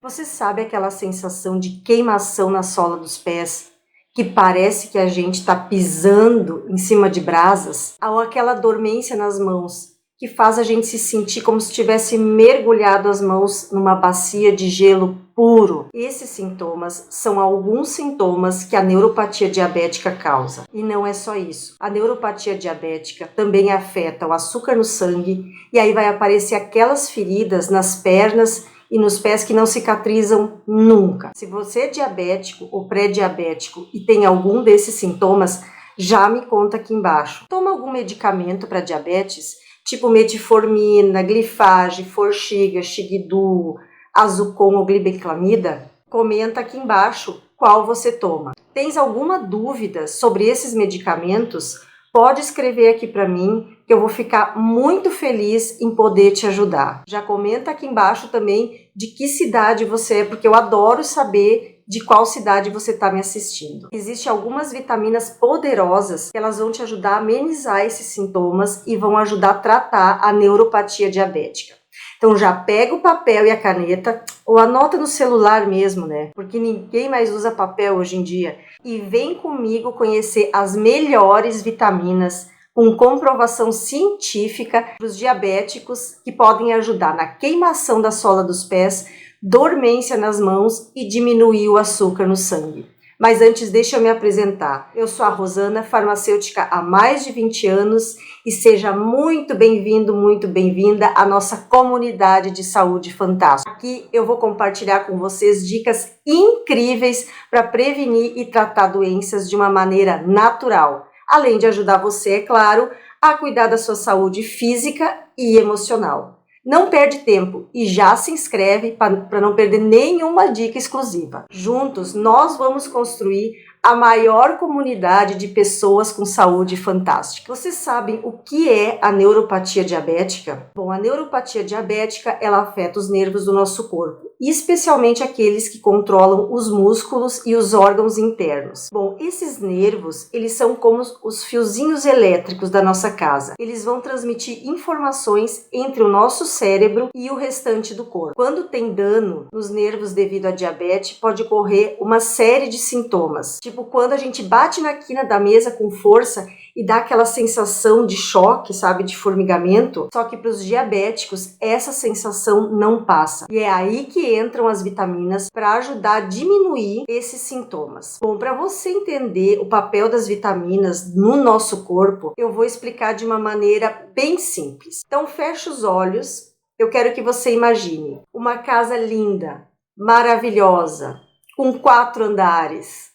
Você sabe aquela sensação de queimação na sola dos pés, que parece que a gente está pisando em cima de brasas? Ou aquela dormência nas mãos, que faz a gente se sentir como se tivesse mergulhado as mãos numa bacia de gelo puro? Esses sintomas são alguns sintomas que a neuropatia diabética causa. E não é só isso. A neuropatia diabética também afeta o açúcar no sangue, e aí vai aparecer aquelas feridas nas pernas e nos pés que não cicatrizam nunca. Se você é diabético ou pré-diabético e tem algum desses sintomas, já me conta aqui embaixo. Toma algum medicamento para diabetes? Tipo metformina, glifage, forxiga, xigdu, azucon ou glibenclamida? Comenta aqui embaixo qual você toma. Tens alguma dúvida sobre esses medicamentos? Pode escrever aqui para mim, que eu vou ficar muito feliz em poder te ajudar. Já comenta aqui embaixo também de que cidade você é, porque eu adoro saber de qual cidade você está me assistindo. Existem algumas vitaminas poderosas que elas vão te ajudar a amenizar esses sintomas e vão ajudar a tratar a neuropatia diabética. Então já pega o papel e a caneta, ou anota no celular mesmo, né? Porque ninguém mais usa papel hoje em dia. E vem comigo conhecer as melhores vitaminas com comprovação científica para os diabéticos, que podem ajudar na queimação da sola dos pés, dormência nas mãos e diminuir o açúcar no sangue. Mas antes, deixa eu me apresentar. Eu sou a Rosana, farmacêutica há mais de 20 anos, e seja muito bem-vindo, muito bem-vinda à nossa comunidade de saúde fantástica. Aqui eu vou compartilhar com vocês dicas incríveis para prevenir e tratar doenças de uma maneira natural, além de ajudar você, é claro, a cuidar da sua saúde física e emocional. Não perde tempo e já se inscreve para não perder nenhuma dica exclusiva. Juntos, nós vamos construir a maior comunidade de pessoas com saúde fantástica. Vocês sabem o que é a neuropatia diabética? Bom, a neuropatia diabética, ela afeta os nervos do nosso corpo, especialmente aqueles que controlam os músculos e os órgãos internos. Bom, esses nervos, eles são como os fiozinhos elétricos da nossa casa. Eles vão transmitir informações entre o nosso cérebro e o restante do corpo. Quando tem dano nos nervos devido à diabetes, pode ocorrer uma série de sintomas. Tipo, quando a gente bate na quina da mesa com força e dá aquela sensação de choque, sabe, de formigamento. Só que para os diabéticos, essa sensação não passa. E é aí que entram as vitaminas para ajudar a diminuir esses sintomas. Bom, para você entender o papel das vitaminas no nosso corpo, eu vou explicar de uma maneira bem simples. Então, fecha os olhos. Eu quero que você imagine uma casa linda, maravilhosa, com 4 andares.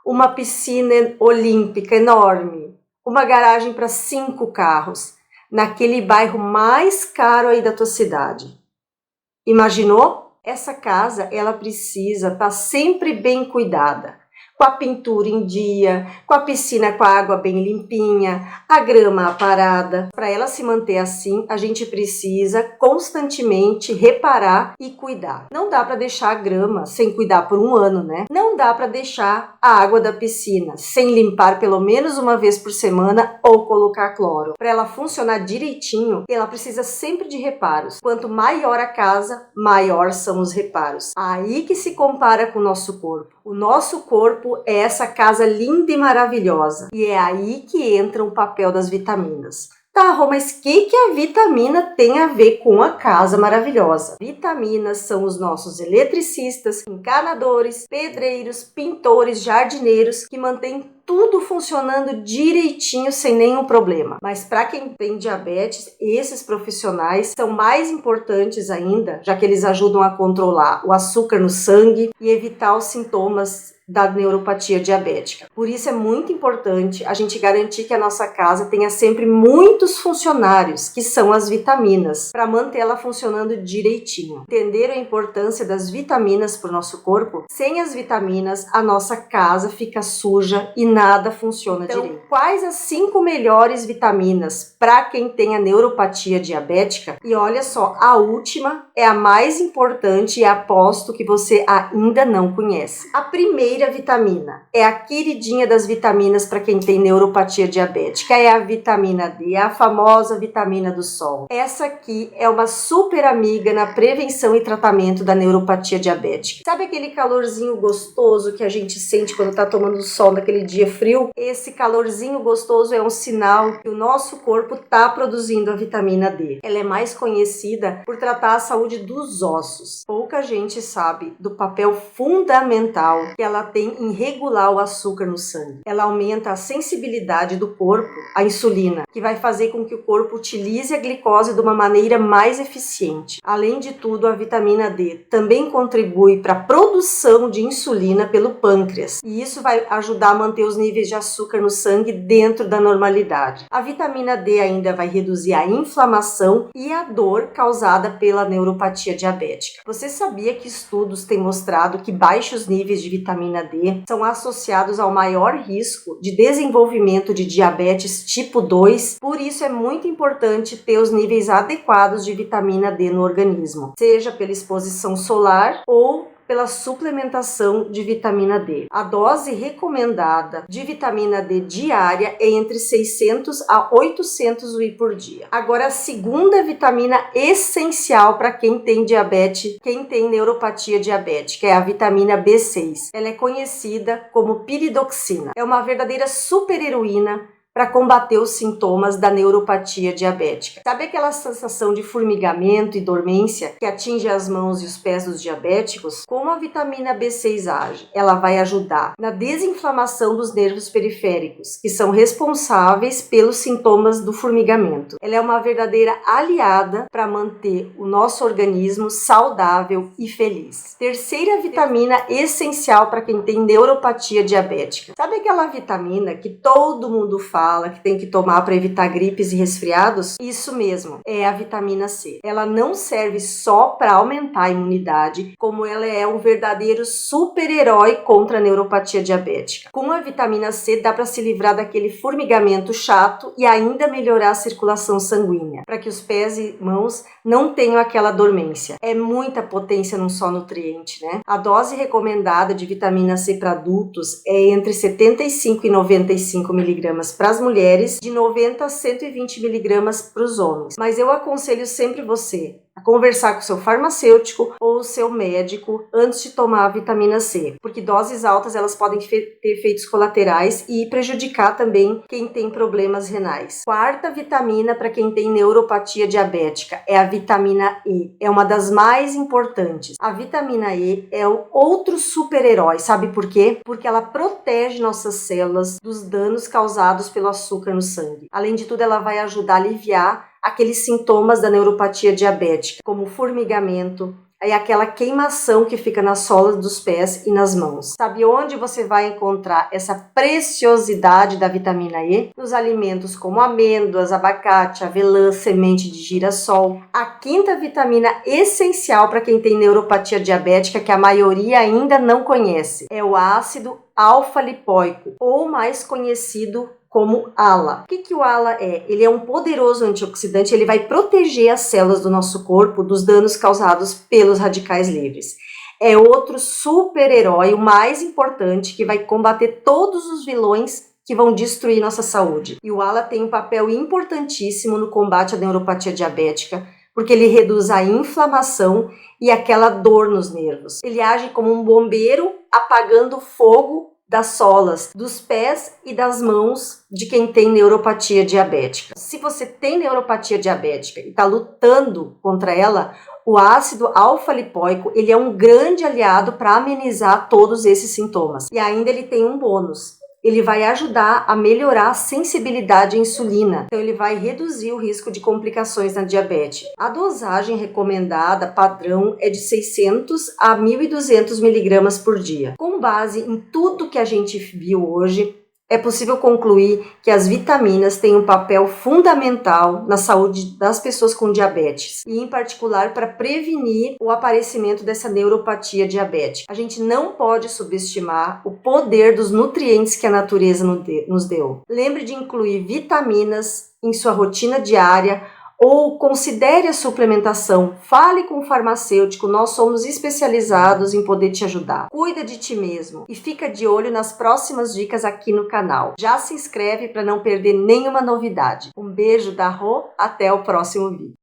Uma piscina olímpica enorme, uma garagem para 5 carros, naquele bairro mais caro aí da tua cidade. Imaginou? Essa casa, ela precisa estar sempre bem cuidada, com a pintura em dia, com a piscina com a água bem limpinha, a grama aparada. Para ela se manter assim, a gente precisa constantemente reparar e cuidar. Não dá para deixar a grama sem cuidar por 1 ano, né? Não dá para deixar a água da piscina sem limpar pelo menos uma vez por semana ou colocar cloro. Para ela funcionar direitinho, ela precisa sempre de reparos. Quanto maior a casa, maior são os reparos. Aí que se compara com o nosso corpo. O nosso corpo é essa casa linda e maravilhosa. E é aí que entra o papel das vitaminas. Tá, Rô, mas o que a vitamina tem a ver com a casa maravilhosa? Vitaminas são os nossos eletricistas, encanadores, pedreiros, pintores, jardineiros, que mantêm tudo funcionando direitinho sem nenhum problema. Mas para quem tem diabetes, esses profissionais são mais importantes ainda, já que eles ajudam a controlar o açúcar no sangue e evitar os sintomas da neuropatia diabética. Por isso é muito importante a gente garantir que a nossa casa tenha sempre muitos funcionários, que são as vitaminas, para manter ela funcionando direitinho. Entenderam a importância das vitaminas para o nosso corpo? Sem as vitaminas, a nossa casa fica suja e nada funciona direito. Quais as 5 melhores vitaminas para quem tem a neuropatia diabética? E olha só, a última é a mais importante e aposto que você ainda não conhece. A primeira vitamina é a queridinha das vitaminas para quem tem neuropatia diabética, é a vitamina D, a famosa vitamina do sol. Essa aqui é uma super amiga na prevenção e tratamento da neuropatia diabética. Sabe aquele calorzinho gostoso que a gente sente quando tá tomando sol naquele dia frio? Esse calorzinho gostoso é um sinal que o nosso corpo tá produzindo a vitamina D. Ela é mais conhecida por tratar a saúde dos ossos. Pouca gente sabe do papel fundamental que ela tem em regular o açúcar no sangue. Ela aumenta a sensibilidade do corpo à insulina, que vai fazer com que o corpo utilize a glicose de uma maneira mais eficiente. Além de tudo, a vitamina D também contribui para a produção de insulina pelo pâncreas, e isso vai ajudar a manter os níveis de açúcar no sangue dentro da normalidade. A vitamina D ainda vai reduzir a inflamação e a dor causada pela neuropatia diabética. Você sabia que estudos têm mostrado que baixos níveis de vitamina D são associados ao maior risco de desenvolvimento de diabetes tipo 2? Por isso é muito importante ter os níveis adequados de vitamina D no organismo, seja pela exposição solar ou pela suplementação de vitamina D. A dose recomendada de vitamina D diária é entre 600 a 800 UI por dia. Agora, a segunda vitamina essencial para quem tem diabetes, quem tem neuropatia diabética, é a vitamina B6. Ela é conhecida como piridoxina. É uma verdadeira super-heroína para combater os sintomas da neuropatia diabética. Sabe aquela sensação de formigamento e dormência que atinge as mãos e os pés dos diabéticos? Como a vitamina B6 age? Ela vai ajudar na desinflamação dos nervos periféricos, que são responsáveis pelos sintomas do formigamento. Ela é uma verdadeira aliada para manter o nosso organismo saudável e feliz. Terceira vitamina essencial para quem tem neuropatia diabética. Sabe aquela vitamina que todo mundo fala que tem que tomar para evitar gripes e resfriados? Isso mesmo, é a vitamina C. Ela não serve só para aumentar a imunidade, como ela é um verdadeiro super-herói contra a neuropatia diabética. Com a vitamina C dá para se livrar daquele formigamento chato e ainda melhorar a circulação sanguínea, para que os pés e mãos não tenham aquela dormência. É muita potência num só nutriente, né? A dose recomendada de vitamina C para adultos é entre 75 e 95 miligramas para as mulheres, de 90 a 120 miligramas para os homens. Mas eu aconselho sempre você a conversar com o seu farmacêutico ou o seu médico antes de tomar a vitamina C, porque doses altas elas podem ter efeitos colaterais e prejudicar também quem tem problemas renais. Quarta vitamina para quem tem neuropatia diabética é a vitamina E. É uma das mais importantes. A vitamina E é o outro super-herói. Sabe por quê? Porque ela protege nossas células dos danos causados pelo açúcar no sangue. Além de tudo, ela vai ajudar a aliviar aqueles sintomas da neuropatia diabética, como formigamento e aquela queimação que fica nas solas dos pés e nas mãos. Sabe onde você vai encontrar essa preciosidade da vitamina E? Nos alimentos como amêndoas, abacate, avelã, semente de girassol. A quinta vitamina essencial para quem tem neuropatia diabética, que a maioria ainda não conhece, é o ácido alfa-lipoico, ou mais conhecido como ALA. O que o ALA é? Ele é um poderoso antioxidante, ele vai proteger as células do nosso corpo dos danos causados pelos radicais livres. É outro super-herói, o mais importante, que vai combater todos os vilões que vão destruir nossa saúde. E o ALA tem um papel importantíssimo no combate à neuropatia diabética, porque ele reduz a inflamação e aquela dor nos nervos. Ele age como um bombeiro apagando o fogo das solas, dos pés e das mãos de quem tem neuropatia diabética. Se você tem neuropatia diabética e está lutando contra ela, o ácido alfa-lipoico ele é um grande aliado para amenizar todos esses sintomas. E ainda ele tem um bônus. Ele vai ajudar a melhorar a sensibilidade à insulina, então ele vai reduzir o risco de complicações na diabetes. A dosagem recomendada padrão é de 600 a 1.200 miligramas por dia. Com base em tudo que a gente viu hoje, É possível concluir que as vitaminas têm um papel fundamental na saúde das pessoas com diabetes e, em particular, para prevenir o aparecimento dessa neuropatia diabética. A gente não pode subestimar o poder dos nutrientes que a natureza nos deu. Lembre de incluir vitaminas em sua rotina diária ou considere a suplementação. Fale com o farmacêutico, nós somos especializados em poder te ajudar. Cuida de ti mesmo e fica de olho nas próximas dicas aqui no canal. Já se inscreve para não perder nenhuma novidade. Um beijo da Rô, até o próximo vídeo.